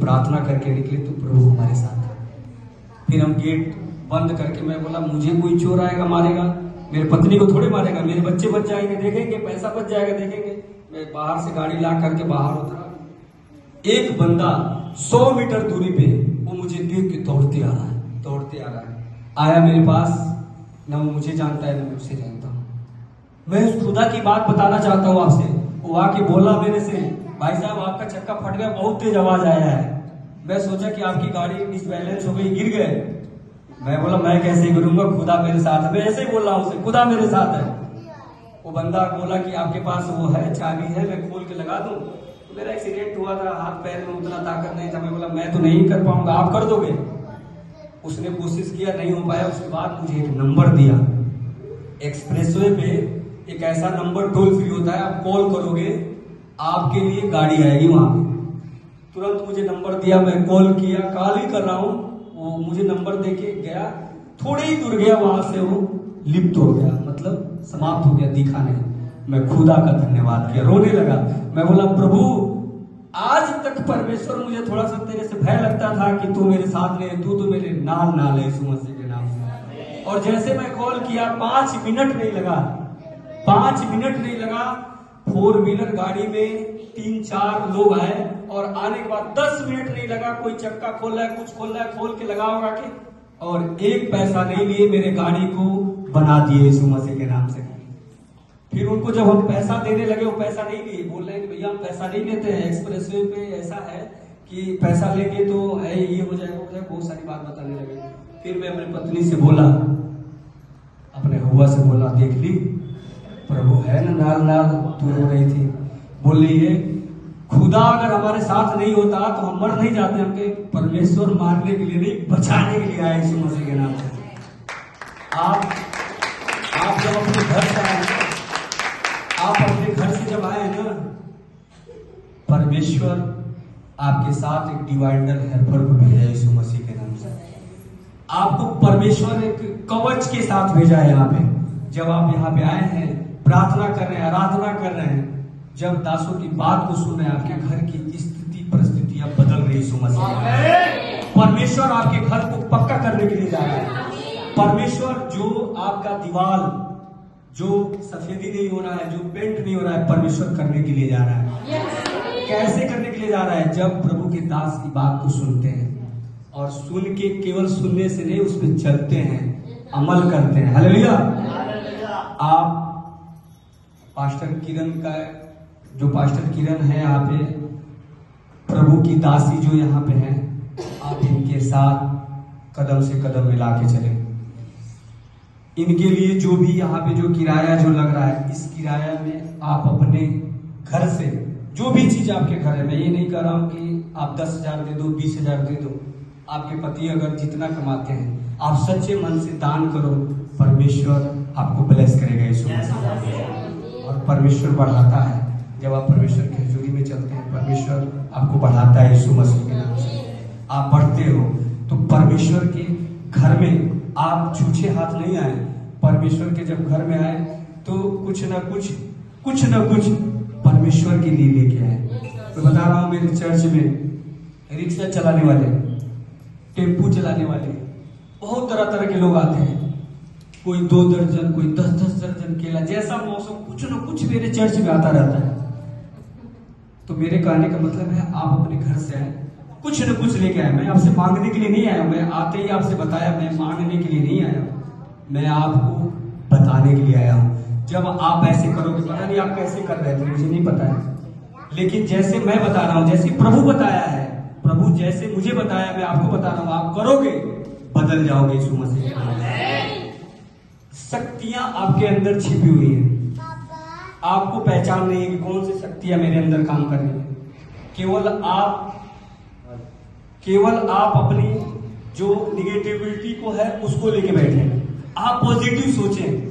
प्रार्थना करके निकले तो प्रभु हमारे साथ है। फिर हम गेट बंद करके, मैं बोला मुझे कोई चोर आएगा मारेगा, मेरे पत्नी को थोड़े मारेगा, मेरे बच्चे बच जाएंगे देखेंगे, पैसा बच जाएगा देखेंगे। मैं बाहर से गाड़ी ला करके बाहर उतरा, एक बंदा 100 मीटर दूरी पे वो मुझे देख के दौड़ते आ रहा है, आया मेरे पास, न वो मुझे जानता है न मैं उसे जानता हूँ। मैं उस खुदा की बात बताना चाहता हूँ आपसे। वो आके बोला मेरे से, भाई साहब आपका चक्का फट गया, बहुत तेज आवाज आया है। मैं सोचा कि आपकी गाड़ी डिसबैलेंस हो गई, गिर गए। मैं बोला मैं कैसे गिरूंगा, खुदा मेरे साथ है। मैं ऐसे ही बोल रहा हूँ उसे, खुदा मेरे साथ है। वो बंदा बोला कि आपके पास वो है, चाबी है, मैं खोल के लगा दूं। तो मेरा एक्सीडेंट हुआ था, हाथ पैर में उतना ताकत नहीं था। मैं बोला मैं तो नहीं कर पाऊंगा, आप कर दोगे। उसने कोशिश किया, नहीं हो पाया। उसके बाद मुझे एक नंबर दिया, एक्सप्रेसवे पे एक ऐसा नंबर टोल फ्री होता है, आप कॉल करोगे आपके लिए गाड़ी आएगी वहां पे। तुरंत मुझे नंबर दिया, मैं कॉल किया, कॉल ही कर रहा हूँ, वो मुझे नंबर देके गया। थोड़ी ही दूर गया, वहां से वो लिप्त हो गया, मतलब समाप्त हो गया, दिखा नहीं। मैं खुदा का धन्यवाद किया, रोने लगा। मैं बोला प्रभु आज तक परमेश्वर मुझे थोड़ा सा तेरे से भय लगता था कि तू मेरे साथ नहीं, तू तो मेरे नाल है यीशु मसीह के नाम से। और जैसे मैं कॉल किया 5 मिनट नहीं लगा, 5 मिनट नहीं लगा, 4 व्हीलर गाड़ी में 3-4 लोग आए और आने के बाद 10 मिनट नहीं लगा, कोई चक्का खोल रहा है, कुछ खोल रहा है, खोल के लगा होगा के, और एक पैसा नहीं लिए, मेरे गाड़ी को बना दिए यीशु मसीह के नाम से। फिर उनको जब हम पैसा देने लगे, वो पैसा नहीं लिए, बोल रहे हैं कि भैया हम पैसा नहीं लेते हैं, एक्सप्रेसवे पे ऐसा है कि पैसा लेंगे तो ये हो जाएगा, बहुत सारी बात बताने लगे। फिर मैं अपनी पत्नी से बोला, अपने हुआ से बोला, देख ली प्रभु है ना, नाल नाल तू रो रही थी। बोल रही है खुदा अगर हमारे साथ नहीं होता तो हम मर नहीं जाते, हमके परमेश्वर मारने के लिए नहीं, बचाने के लिए आए यीशु मसीह के नाम से। आप जब अपने घर से आए, आप अपने घर से जब आए ना, परमेश्वर आपके साथ एक डिवाइडर हेल्पर को भेजा यीशु मसीह के नाम से। आपको परमेश्वर एक कवच के साथ भेजा है यहाँ पे। जब आप यहाँ पे आए हैं, प्रार्थना कर रहे हैं, आराधना कर रहे हैं, जब दासों की बात को सुन रहे हैं, आपके घर की स्थिति परिस्थितियां बदल रही यीशु मसीह। परमेश्वर आपके घर को पक्का करने के लिए जा रहा है। परमेश्वर जो आपका दीवार जो सफेदी नहीं हो रहा है, जो पेंट नहीं हो रहा है, परमेश्वर करने के लिए जा रहा है। कैसे करने के लिए जा रहा है? जब प्रभु के दास की बात को सुनते हैं, और सुन के केवल सुनने से नहीं, उस पर चलते हैं, अमल करते हैं। हालेलुया। आप पास्टर किरण का, जो पास्टर किरण है यहाँ पे, प्रभु की दासी जो यहाँ पे है, आप इनके साथ कदम से कदम मिला के चले। इनके लिए जो भी यहाँ पे जो किराया जो लग रहा है, इस किराया में आप अपने घर से जो भी चीज आपके घर है, मैं ये नहीं कह रहा हूँ कि आप 10,000 दे दो, 20,000 दे दो। आपके पति अगर जितना कमाते हैं, आप सच्चे मन से दान करो, परमेश्वर आपको ब्लेस करेगा यीशु मसीह। और परमेश्वर बढ़ाता है, जब आप परमेश्वर की हजूरी में चलते हैं, परमेश्वर आपको बढ़ाता है यीशु मसीह के नाम से। आप बढ़ते हो तो परमेश्वर के घर में आप छूछे हाथ नहीं आए। परमेश्वर के जब घर में आए तो कुछ ना कुछ परमेश्वर के लिए लेके आए। मैं बता रहा हूँ, मेरे चर्च में रिक्शा चलाने वाले, टेम्पू चलाने वाले, बहुत तरह तरह के लोग आते हैं। कोई 2 दर्जन, कोई 10-10 दर्जन केला, जैसा मौसम कुछ न कुछ मेरे चर्च में आता रहता है। तो मेरे कहने का मतलब है, आप अपने घर से आए, कुछ न कुछ लेके आए। मैं आपसे मांगने के लिए नहीं आया, मैं आते ही आपसे बताया, मैं मांगने के लिए नहीं आया, मैं आपको बताने के लिए आया हूँ। जब आप ऐसे करोगे, पता नहीं आप कैसे कर रहे थे, मुझे नहीं पता है, लेकिन जैसे मैं बता रहा हूँ, जैसे प्रभु बताया है, प्रभु जैसे मुझे बताया, मैं आपको बता रहा हूँ, आप करोगे, बदल जाओगे यीशु मसीह के नाम से। शक्तियां आपके अंदर छिपी हुई हैं, आपको पहचान नहीं है कि कौन सी शक्तियां मेरे अंदर काम कर रही है। केवल आप अपनी जो निगेटिविटी को है उसको लेके बैठे। आप पॉजिटिव सोचें।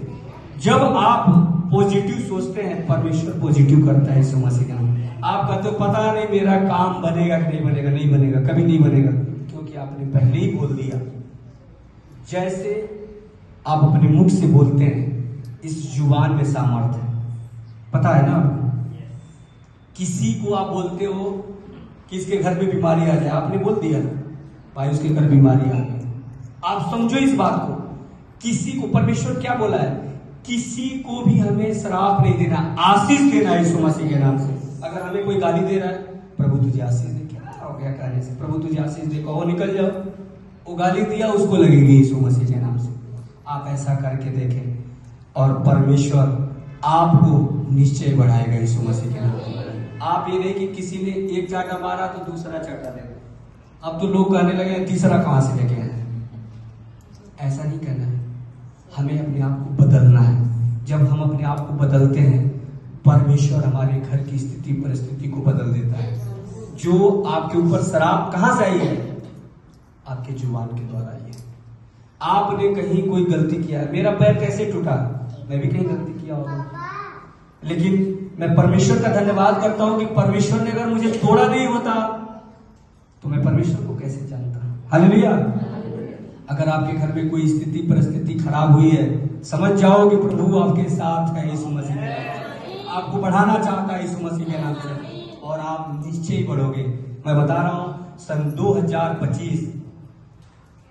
जब आप पॉजिटिव सोचते हैं, परमेश्वर पॉजिटिव करता है यीशु मसीह का नाम। आप कहते हो पता नहीं मेरा काम बनेगा कि नहीं बनेगा, नहीं बनेगा, कभी नहीं बनेगा, क्योंकि आपने पहले ही बोल दिया। जैसे आप अपने मुख से बोलते हैं, इस जुबान में सामर्थ्य है, पता है ना आपको। किसी को आप बोलते हो कि इसके घर में बीमारी आ जाए, आपने बोल दिया ना भाई उसके घर बीमारी आ गई। आप समझो इस बात को, किसी को परमेश्वर क्या बोला है, किसी को भी हमें श्राप नहीं देना, आशीष देना है यीशु मसीह के नाम से। अगर हमें कोई गाली दे रहा है, प्रभु तुझे आशीष दे, क्या हो गया कहने से, प्रभु तुझे आशीष दे, कहो निकल जाओ, वो गाली दिया उसको लगेगी यीशु मसीह के नाम से। आप ऐसा करके देखें और परमेश्वर आपको निश्चय बढ़ाएगा यीशु मसीह के नाम से। आप ये नहीं कि किसी ने एक चाटा मारा तो दूसरा चाटा देगा, अब तो लोग कहने लगे तीसरा कहां से लेके आए। ऐसा नहीं करना है, हमें अपने आप को बदलना है। जब हम अपने आप को बदलते हैं, परमेश्वर हमारे घर की स्थिति परिस्थिति को बदल देता है। जो आपके ऊपर शराब कहां से आई है, आपके जुबान के द्वारा आई है। आपने कहीं कोई गलती किया है, मेरा पैर कैसे टूटा, मैं भी कहीं गलती किया होगा, लेकिन मैं परमेश्वर का धन्यवाद करता हूं कि परमेश्वर ने अगर मुझे तोड़ा नहीं होता तो मैं परमेश्वर को कैसे जानता। हालेलुया। अगर आपके घर में कोई स्थिति परिस्थिति खराब हुई है, समझ जाओ कि प्रभु आपके साथ है यीशु मसीह के नाम, आपको बढ़ाना चाहता है यीशु मसीह के नाम से, और आप निश्चय बढ़ोगे। मैं बता रहा हूं, सन 2025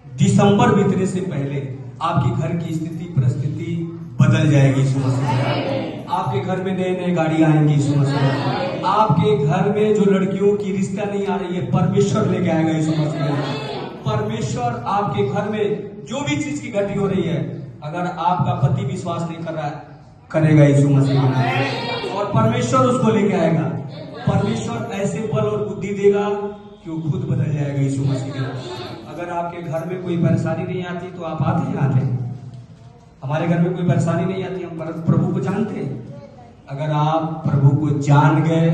दिसंबर बीतने से पहले आपके घर की स्थिति परिस्थिति बदल जाएगी यीशु मसीह के नाम। आपके घर में नए नए गाड़ी आएंगी यीशु मसीह। आपके घर में जो लड़कियों की रिश्ता नहीं आ रही है, परमेश्वर लेके आएगा यीशु मसीह के नाम। परमेश्वर आपके घर में जो भी चीज की घटी हो रही है, अगर आपका पति विश्वास नहीं कर रहा है, करेगा यीशु मसीह के नाम, और परमेश्वर उसको लेके आएगा। परमेश्वर ऐसे बल और बुद्धि देगा कि वो खुद बदल जाएगा यीशु मसीह के नाम। अगर आपके घर में कोई परेशानी नहीं आती तो आप आते हैं, आते हैं। हमारे घर में कोई परेशानी नहीं आती, हम प्रभु को जानते हैं। अगर आप प्रभु को जान गए